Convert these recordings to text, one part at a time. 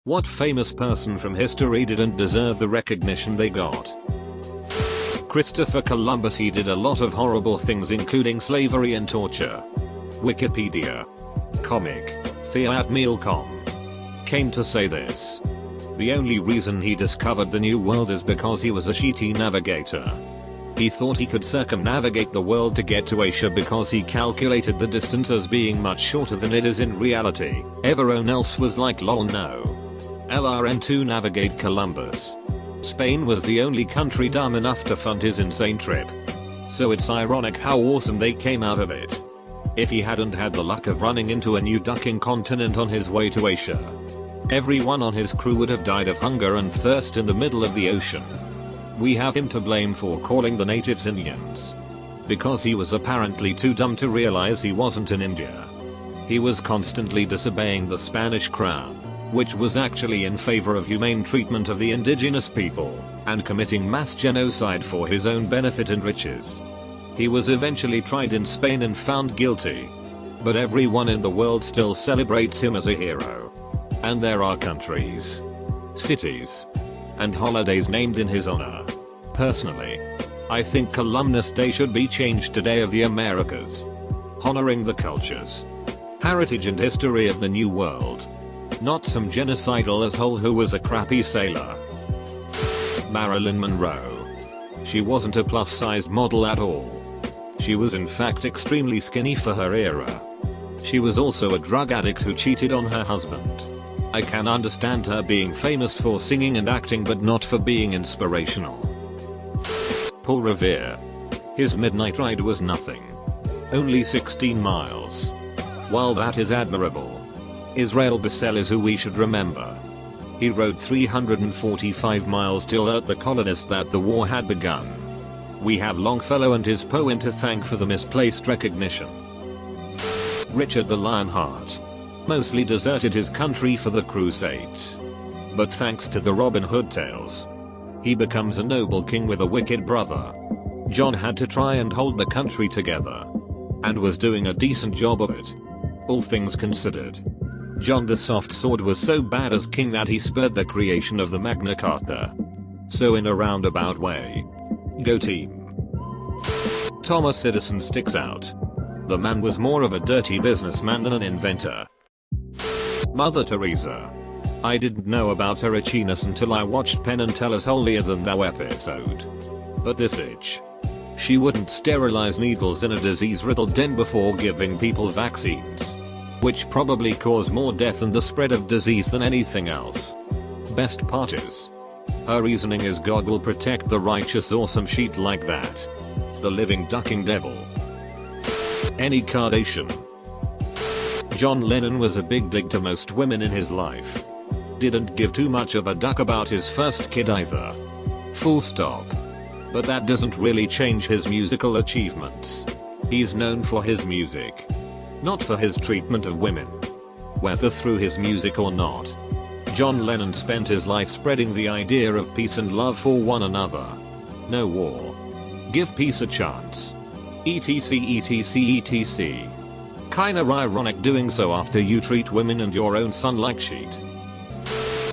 What famous person from history didn't deserve the recognition they got? Christopher Columbus. He did a lot of horrible things including slavery and torture. Wikipedia. Comic. Fiat.com. Came to say this. The only reason he discovered the New World is because he was a shitty navigator. He thought he could circumnavigate the world to get to Asia because he calculated the distance as being much shorter than it is in reality. Everyone else was like lol no. LRN to navigate Columbus. Spain was the only country dumb enough to fund his insane trip. So it's ironic how awesome they came out of it. If he hadn't had the luck of running into a new ducking continent on his way to Asia, everyone on his crew would have died of hunger and thirst in the middle of the ocean. We have him to blame for calling the natives Indians. Because he was apparently too dumb to realize he wasn't in India. He was constantly disobeying the Spanish crown, which was actually in favor of humane treatment of the indigenous people, and committing mass genocide for his own benefit and riches. He was eventually tried in Spain and found guilty. But everyone in the world still celebrates him as a hero. And there are countries, cities, and holidays named in his honor. Personally, I think Columbus Day should be changed to Day of the Americas. Honoring the cultures, heritage and history of the New World. Not some genocidal asshole who was a crappy sailor. Marilyn Monroe. She wasn't a plus-sized model at all. She was in fact extremely skinny for her era. She was also a drug addict who cheated on her husband. I can understand her being famous for singing and acting but not for being inspirational. Paul Revere. His midnight ride was nothing. Only 16 miles. While that is admirable, Israel Bissell is who we should remember. He rode 345 miles to alert the colonists that the war had begun. We have Longfellow and his poem to thank for the misplaced recognition. Richard the Lionheart. Mostly deserted his country for the Crusades. But thanks to the Robin Hood tales, he becomes a noble king with a wicked brother. John had to try and hold the country together, and was doing a decent job of it. All things considered, John the Soft Sword was so bad as king that he spurred the creation of the Magna Carta. So in a roundabout way, go team. Thomas Edison sticks out. The man was more of a dirty businessman than an inventor. Mother Teresa. I didn't know about her itchiness until I watched Penn and Teller's Holier Than Thou episode. But this itch. She wouldn't sterilize needles in a disease-riddled den before giving people vaccines, which probably cause more death and the spread of disease than anything else. Best part is, her reasoning is God will protect the righteous or some shit like that. The living ducking devil. Any Kardashian. John Lennon was a big dig to most women in his life. Didn't give too much of a duck about his first kid either. Full stop. But that doesn't really change his musical achievements. He's known for his music, not for his treatment of women. Whether through his music or not, John Lennon spent his life spreading the idea of peace and love for one another. No war. Give peace a chance. etc etc etc. Kinda ironic doing so after you treat women and your own son like shit.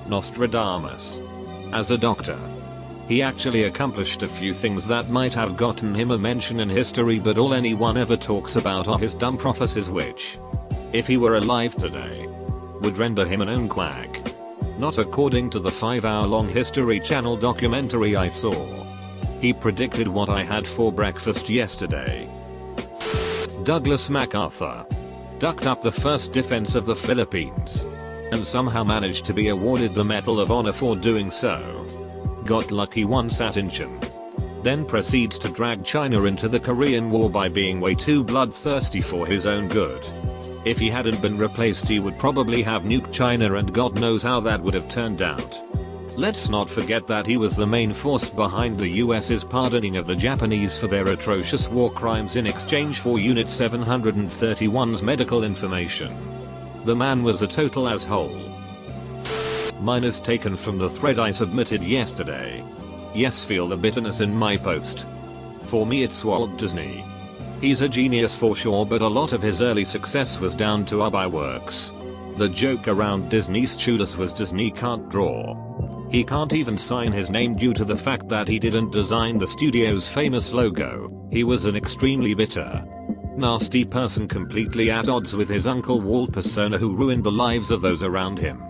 Nostradamus. As a doctor, he actually accomplished a few things that might have gotten him a mention in history, but all anyone ever talks about are his dumb prophecies which, if he were alive today, would render him an own quack. Not according to the 5-hour-long History Channel documentary I saw. He predicted what I had for breakfast yesterday. Douglas MacArthur. Ducked up the first defense of the Philippines, and somehow managed to be awarded the Medal of Honor for doing so. Got lucky once at Incheon. Then proceeds to drag China into the Korean War by being way too bloodthirsty for his own good. If he hadn't been replaced, he would probably have nuked China, and God knows how that would have turned out. Let's not forget that he was the main force behind the US's pardoning of the Japanese for their atrocious war crimes in exchange for Unit 731's medical information. The man was a total asshole. Mine is taken from the thread I submitted yesterday. Yes, feel the bitterness in my post. For me it's Walt Disney. He's a genius for sure, but a lot of his early success was down to Ubi Works. The joke around Disney's students was Disney can't draw. He can't even sign his name due to the fact that he didn't design the studio's famous logo. He was an extremely bitter, nasty person completely at odds with his Uncle Walt persona who ruined the lives of those around him.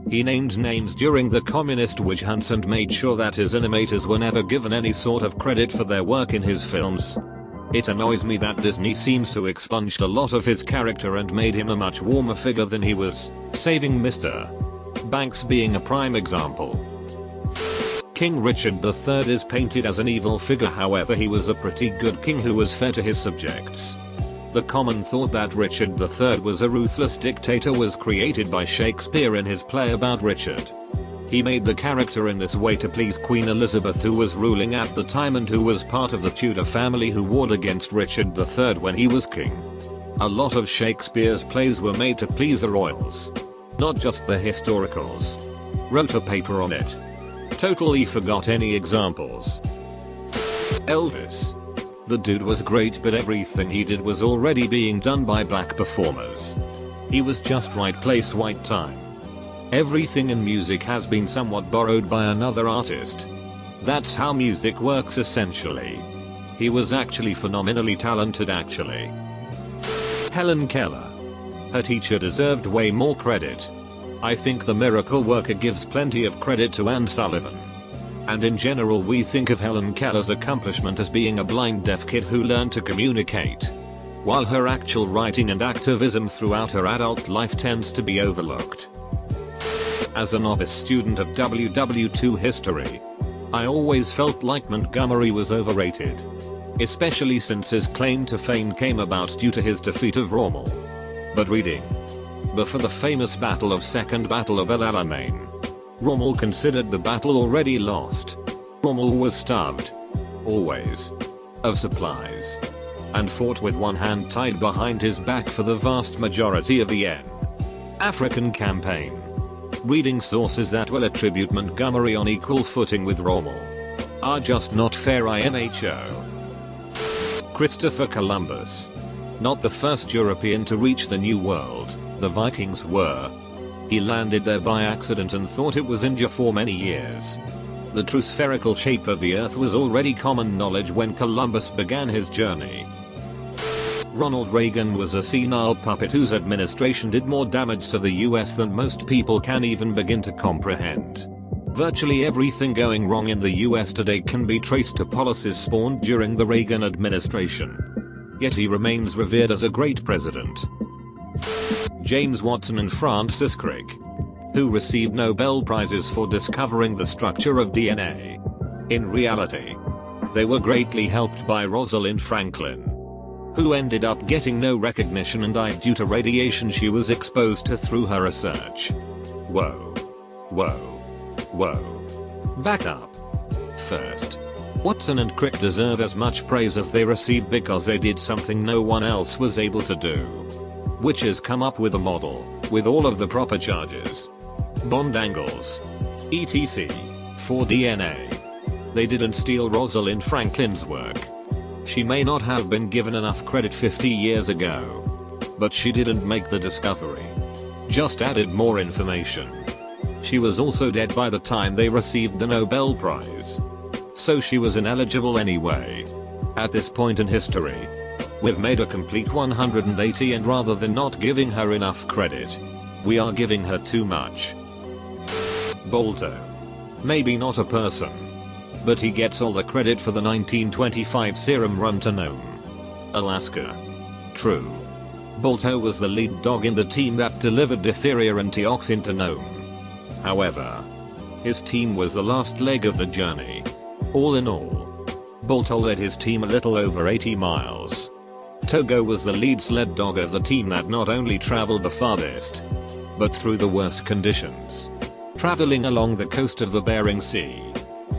He named names during the communist witch hunts and made sure that his animators were never given any sort of credit for their work in his films. It annoys me that Disney seems to expunged a lot of his character and made him a much warmer figure than he was, saving Mr. Banks being a prime example. King Richard III is painted as an evil figure, however he was a pretty good king who was fair to his subjects. The common thought that Richard III was a ruthless dictator was created by Shakespeare in his play about Richard. He made the character in this way to please Queen Elizabeth, who was ruling at the time and who was part of the Tudor family who warred against Richard III when he was king. A lot of Shakespeare's plays were made to please the royals, not just the historicals. Wrote a paper on it. Totally forgot any examples. Elvis. The dude was great, but everything he did was already being done by black performers. He was just right place, right time. Everything in music has been somewhat borrowed by another artist. That's how music works essentially. He was actually phenomenally talented actually. Helen Keller. Her teacher deserved way more credit. I think the miracle worker gives plenty of credit to Anne Sullivan. And in general we think of Helen Keller's accomplishment as being a blind deaf kid who learned to communicate, while her actual writing and activism throughout her adult life tends to be overlooked. As a novice student of WW2 history, I always felt like Montgomery was overrated, especially since his claim to fame came about due to his defeat of Rommel. But reading before the famous Battle of Second Battle of El Alamein, Rommel considered the battle already lost. Rommel was starved, always, of supplies, and fought with one hand tied behind his back for the vast majority of the African campaign. Reading sources that will attribute Montgomery on equal footing with Rommel are just not fair. IMHO. Christopher Columbus. Not the first European to reach the New World, the Vikings were. He landed there by accident and thought it was India for many years. The true spherical shape of the earth was already common knowledge when Columbus began his journey. Ronald Reagan was a senile puppet whose administration did more damage to the US than most people can even begin to comprehend. Virtually everything going wrong in the US today can be traced to policies spawned during the Reagan administration. Yet he remains revered as a great president. James Watson and Francis Crick, who received Nobel Prizes for discovering the structure of DNA. In reality, they were greatly helped by Rosalind Franklin, who ended up getting no recognition and died due to radiation she was exposed to through her research. Whoa. Whoa. Whoa. Back up. First, Watson and Crick deserve as much praise as they received because they did something no one else was able to do, which is come up with a model with all of the proper charges, bond angles, etc. for DNA. They didn't steal Rosalind Franklin's work. She may not have been given enough credit 50 years ago, but she didn't make the discovery, just added more information. She was also dead by the time they received the Nobel Prize, so she was ineligible anyway. At this point in history, we've made a complete 180, and rather than not giving her enough credit, we are giving her too much. Bolto. Maybe not a person, but he gets all the credit for the 1925 serum run to Nome, Alaska. True. Bolto was the lead dog in the team that delivered diphtheria antioxin to Nome. However, his team was the last leg of the journey. All in all, Bolto led his team a little over 80 miles. Togo was the lead sled dog of the team that not only traveled the farthest, but through the worst conditions, traveling along the coast of the Bering Sea.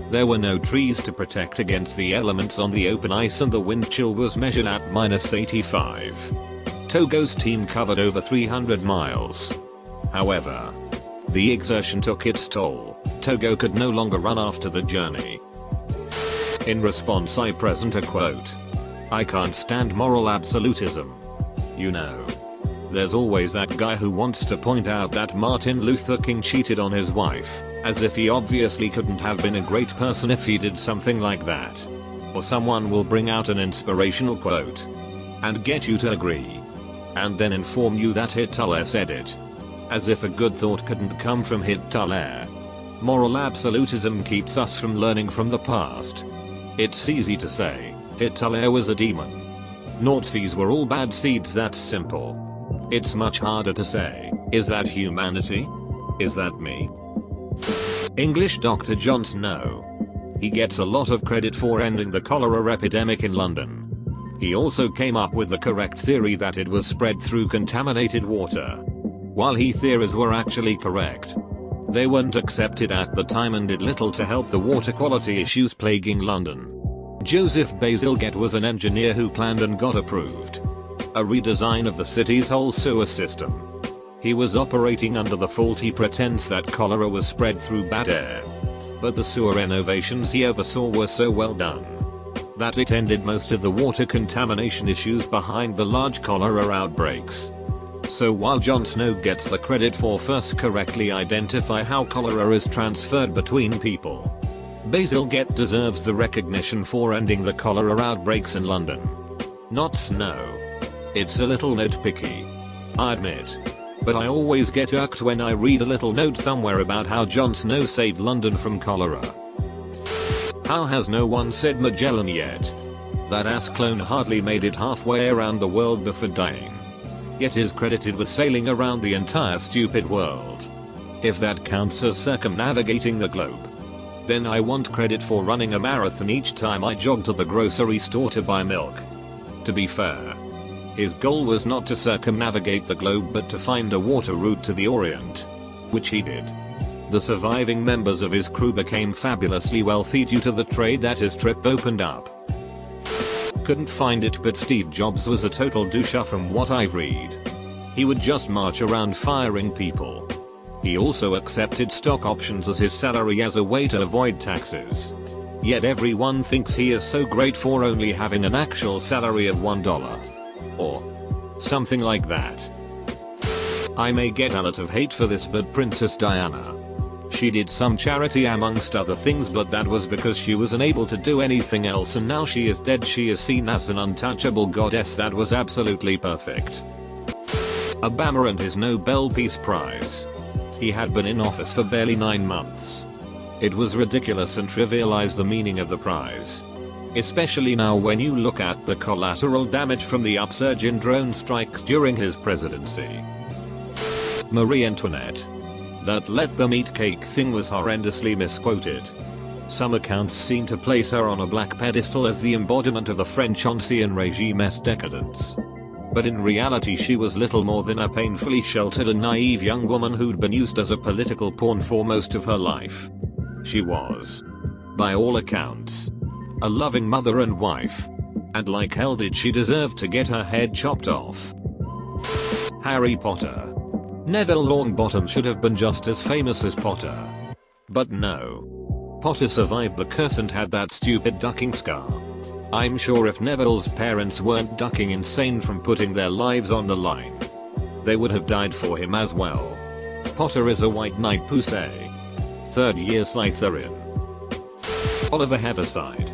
There were no trees to protect against the elements on the open ice, and the wind chill was measured at -85. Togo's team covered over 300 miles. However, the exertion took its toll. Togo could no longer run after the journey. In response, I present a quote. "I can't stand moral absolutism. You know, There's always that guy who wants to point out that Martin Luther King cheated on his wife, as if he obviously couldn't have been a great person if he did something like that. Or someone will bring out an inspirational quote and get you to agree, and then inform you that Hitler said it. As if a good thought couldn't come from Hitler. Moral absolutism keeps us from learning from the past. It's easy to say, Hitler was a demon. Nazis were all bad seeds, that's simple. It's much harder to say, is that humanity? Is that me? English Dr. Jon Snow. He gets a lot of credit for ending the cholera epidemic in London. He also came up with the correct theory that it was spread through contaminated water. While his theories were actually correct, they weren't accepted at the time and did little to help the water quality issues plaguing London. Joseph Bazalgette was an engineer who planned and got approved a redesign of the city's whole sewer system. He was operating under the faulty pretense that cholera was spread through bad air. But the sewer renovations he oversaw were so well done that it ended most of the water contamination issues behind the large cholera outbreaks. So while Jon Snow gets the credit for first correctly identify how cholera is transferred between people, Bazalgette deserves the recognition for ending the cholera outbreaks in London. Not Snow. It's a little nitpicky, I admit. But I always get irked when I read a little note somewhere about how Jon Snow saved London from cholera. How has no one said Magellan yet? That ass clone hardly made it halfway around the world before dying. Yet is credited with sailing around the entire stupid world. If that counts as circumnavigating the globe, then I want credit for running a marathon each time I jog to the grocery store to buy milk. To be fair, his goal was not to circumnavigate the globe but to find a water route to the Orient, which he did. The surviving members of his crew became fabulously wealthy due to the trade that his trip opened up. Couldn't find it, but Steve Jobs was a total douche from what I've read. He would just march around firing people. He also accepted stock options as his salary as a way to avoid taxes. Yet everyone thinks he is so great for only having an actual salary of $1. Or something like that. I may get a lot of hate for this, but Princess Diana, she did some charity amongst other things, but that was because she was unable to do anything else, and now she is dead. She is seen as an untouchable goddess. That was absolutely perfect. Obama and his Nobel Peace Prize. He had been in office for barely 9 months. It was ridiculous and trivialized the meaning of the prize. Especially now when you look at the collateral damage from the upsurge in drone strikes during his presidency. Marie Antoinette. That "let them eat cake" thing was horrendously misquoted. Some accounts seem to place her on a black pedestal as the embodiment of the French Ancien Regime's decadence. But in reality she was little more than a painfully sheltered and naive young woman who'd been used as a political pawn for most of her life. She was, by all accounts, a loving mother and wife. And like hell did she deserve to get her head chopped off. Harry Potter. Neville Longbottom should have been just as famous as Potter. But no. Potter survived the curse and had that stupid ducking scar. I'm sure if Neville's parents weren't ducking insane from putting their lives on the line, they would have died for him as well. Potter is a white knight pussy. Third year Slytherin. Oliver Heaviside.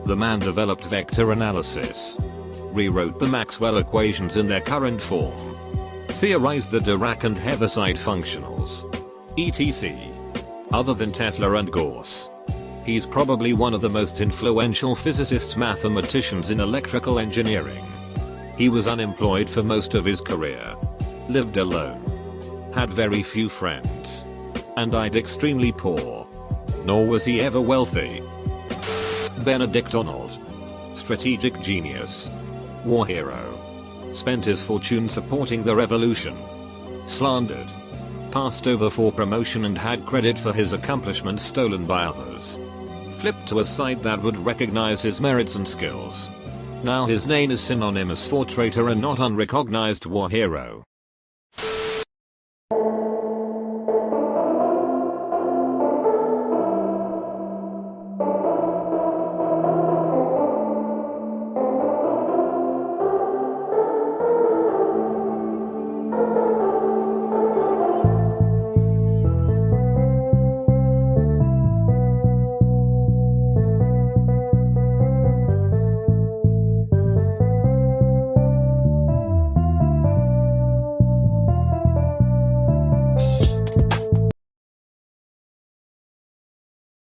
The man developed vector analysis, rewrote the Maxwell equations in their current form, theorized the Dirac and Heaviside functionals, etc. Other than Tesla and Gauss, he's probably one of the most influential physicists mathematicians in electrical engineering. He was unemployed for most of his career, lived alone, had very few friends, and died extremely poor. Nor was he ever wealthy. Benedict Arnold. Strategic genius. War hero. Spent his fortune supporting the revolution. Slandered. Passed over for promotion and had credit for his accomplishments stolen by others. Flipped to a side that would recognize his merits and skills. Now his name is synonymous for traitor and not unrecognized war hero.